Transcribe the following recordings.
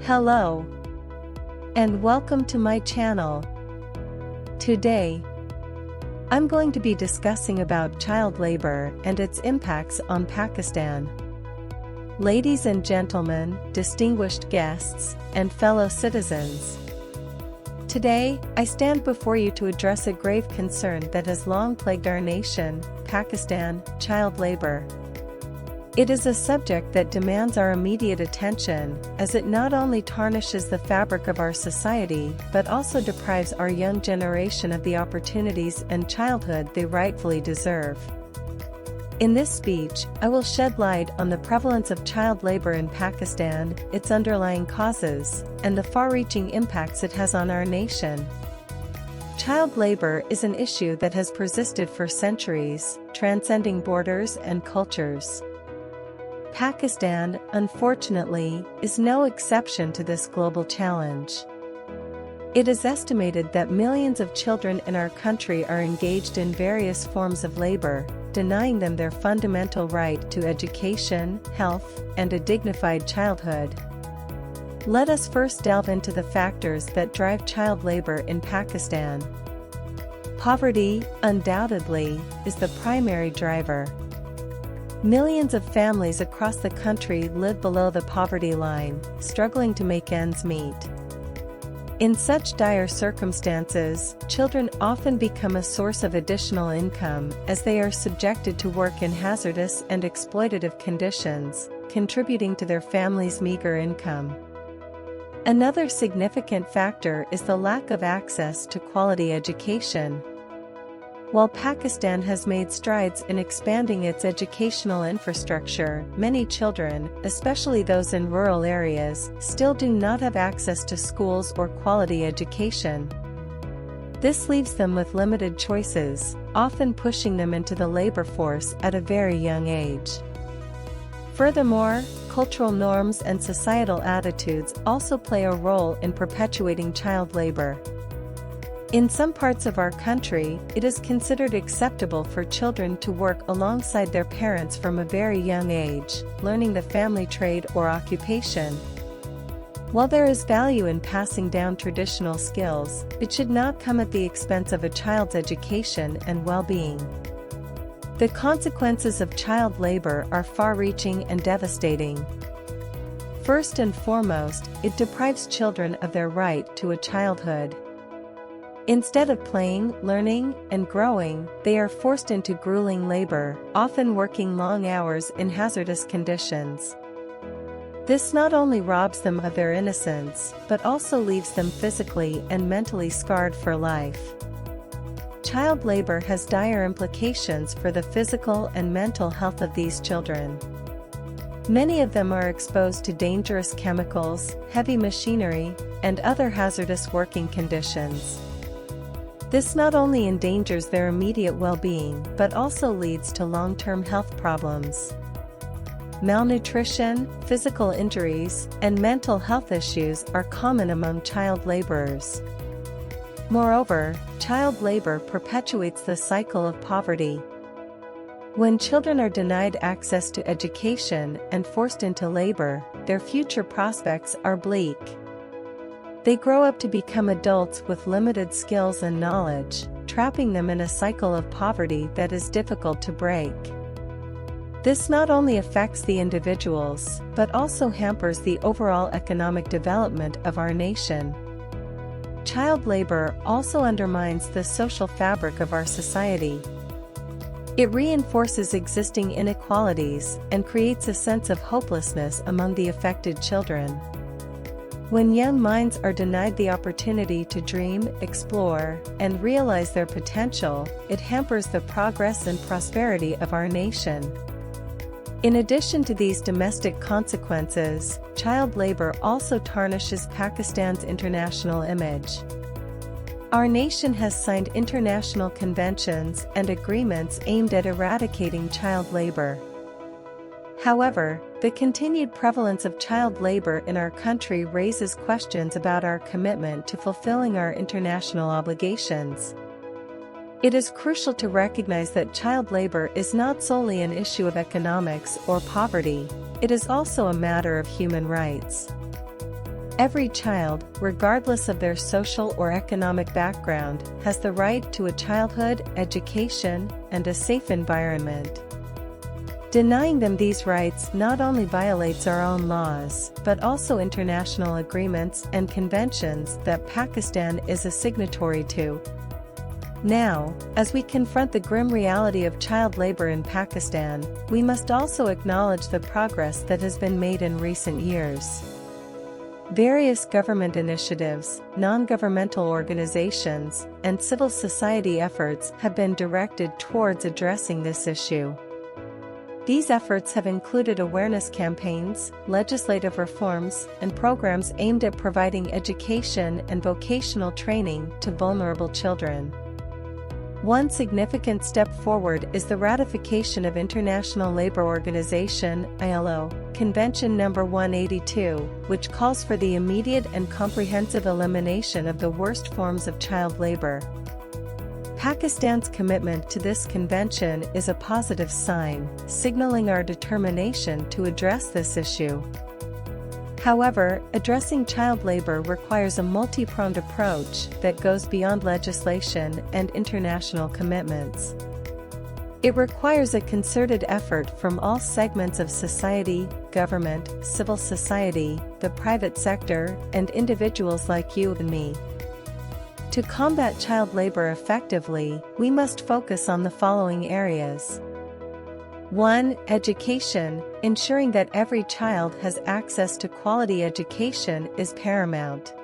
Hello, and welcome to my channel. Today, I'm going to be discussing about child labor and its impacts on Pakistan. Ladies and gentlemen, distinguished guests, and fellow citizens. Today, I stand before you to address a grave concern that has long plagued our nation, Pakistan: child labor. It is a subject that demands our immediate attention, as it not only tarnishes the fabric of our society but also deprives our young generation of the opportunities and childhood they rightfully deserve. In this speech, I will shed light on the prevalence of child labor in Pakistan, its underlying causes, and the far-reaching impacts it has on our nation. Child labor is an issue that has persisted for centuries, transcending borders and cultures. Pakistan, unfortunately, is no exception to this global challenge. It is estimated that millions of children in our country are engaged in various forms of labor, denying them their fundamental right to education, health, and a dignified childhood. Let us first delve into the factors that drive child labor in Pakistan. Poverty, undoubtedly, is the primary driver. Millions of families across the country live below the poverty line, struggling to make ends meet. In such dire circumstances, children often become a source of additional income as they are subjected to work in hazardous and exploitative conditions, contributing to their family's meager income. Another significant factor is the lack of access to quality education. While Pakistan has made strides in expanding its educational infrastructure, many children, especially those in rural areas, still do not have access to schools or quality education. This leaves them with limited choices, often pushing them into the labor force at a very young age. Furthermore, cultural norms and societal attitudes also play a role in perpetuating child labor. In some parts of our country, it is considered acceptable for children to work alongside their parents from a very young age, learning the family trade or occupation. While there is value in passing down traditional skills, it should not come at the expense of a child's education and well-being. The consequences of child labor are far-reaching and devastating. First and foremost, it deprives children of their right to a childhood. Instead of playing, learning, and growing, they are forced into grueling labor, often working long hours in hazardous conditions. This not only robs them of their innocence, but also leaves them physically and mentally scarred for life. Child labor has dire implications for the physical and mental health of these children. Many of them are exposed to dangerous chemicals, heavy machinery, and other hazardous working conditions. This not only endangers their immediate well-being but also leads to long-term health problems. Malnutrition, physical injuries, and mental health issues are common among child laborers. Moreover, child labor perpetuates the cycle of poverty. When children are denied access to education and forced into labor, their future prospects are bleak. They grow up to become adults with limited skills and knowledge, trapping them in a cycle of poverty that is difficult to break. This not only affects the individuals, but also hampers the overall economic development of our nation. Child labor also undermines the social fabric of our society. It reinforces existing inequalities and creates a sense of hopelessness among the affected children. When young minds are denied the opportunity to dream, explore, and realize their potential, it hampers the progress and prosperity of our nation. In addition to these domestic consequences, child labor also tarnishes Pakistan's international image. Our nation has signed international conventions and agreements aimed at eradicating child labor. However, the continued prevalence of child labor in our country raises questions about our commitment to fulfilling our international obligations. It is crucial to recognize that child labor is not solely an issue of economics or poverty, it is also a matter of human rights. Every child, regardless of their social or economic background, has the right to a childhood, education, and a safe environment. Denying them these rights not only violates our own laws, but also international agreements and conventions that Pakistan is a signatory to. Now, as we confront the grim reality of child labor in Pakistan, we must also acknowledge the progress that has been made in recent years. Various government initiatives, non-governmental organizations, and civil society efforts have been directed towards addressing this issue. These efforts have included awareness campaigns, legislative reforms, and programs aimed at providing education and vocational training to vulnerable children. One significant step forward is the ratification of International Labour Organization (ILO) Convention No. 182, which calls for the immediate and comprehensive elimination of the worst forms of child labor. Pakistan's commitment to this convention is a positive sign, signaling our determination to address this issue. However, addressing child labor requires a multi-pronged approach that goes beyond legislation and international commitments. It requires a concerted effort from all segments of society, government, civil society, the private sector, and individuals like you and me. To combat child labor effectively, we must focus on the following areas. 1. Education. Ensuring that every child has access to quality education is paramount.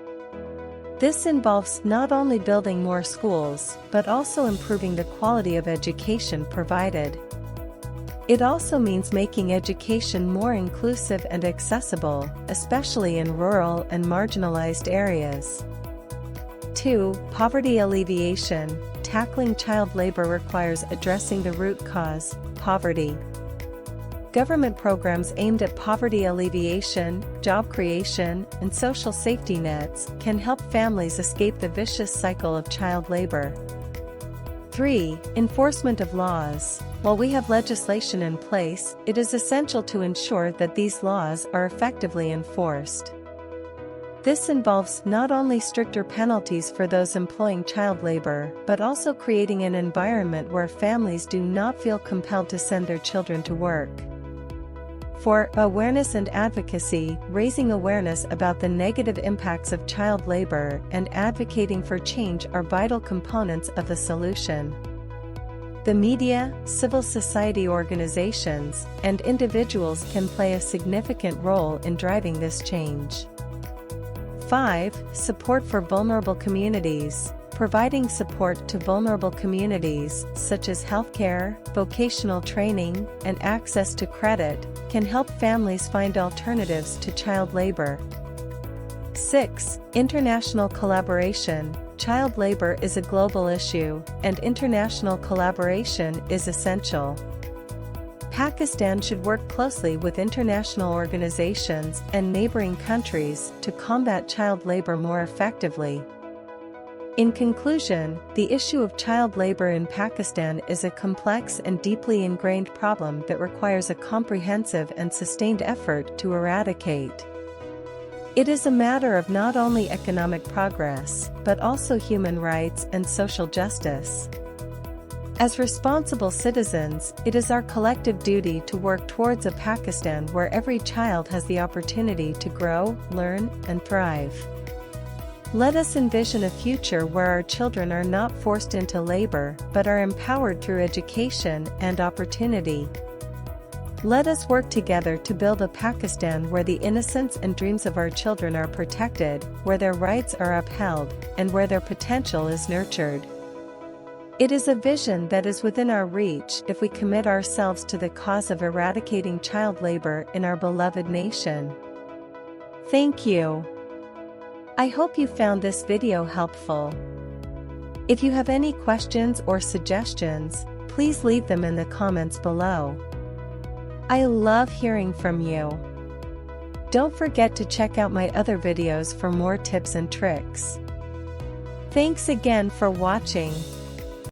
This involves not only building more schools, but also improving the quality of education provided. It also means making education more inclusive and accessible, especially in rural and marginalized areas. 2. Poverty alleviation. Tackling child labor requires addressing the root cause, poverty. Government programs aimed at poverty alleviation, job creation, and social safety nets can help families escape the vicious cycle of child labor. 3. Enforcement of laws. While we have legislation in place, it is essential to ensure that these laws are effectively enforced. This involves not only stricter penalties for those employing child labor, but also creating an environment where families do not feel compelled to send their children to work. 4. Awareness and advocacy. Raising awareness about the negative impacts of child labor and advocating for change are vital components of the solution. The media, civil society organizations, and individuals can play a significant role in driving this change. 5. Support for vulnerable communities. Providing support to vulnerable communities, such as healthcare, vocational training, and access to credit, can help families find alternatives to child labor. 6. International collaboration. Child labor is a global issue, and international collaboration is essential. Pakistan should work closely with international organizations and neighboring countries to combat child labor more effectively. In conclusion, the issue of child labor in Pakistan is a complex and deeply ingrained problem that requires a comprehensive and sustained effort to eradicate. It is a matter of not only economic progress, but also human rights and social justice. As responsible citizens, it is our collective duty to work towards a Pakistan where every child has the opportunity to grow, learn, and thrive. Let us envision a future where our children are not forced into labor, but are empowered through education and opportunity. Let us work together to build a Pakistan where the innocence and dreams of our children are protected, where their rights are upheld, and where their potential is nurtured. It is a vision that is within our reach if we commit ourselves to the cause of eradicating child labor in our beloved nation. Thank you. I hope you found this video helpful. If you have any questions or suggestions, please leave them in the comments below. I love hearing from you. Don't forget to check out my other videos for more tips and tricks. Thanks again for watching.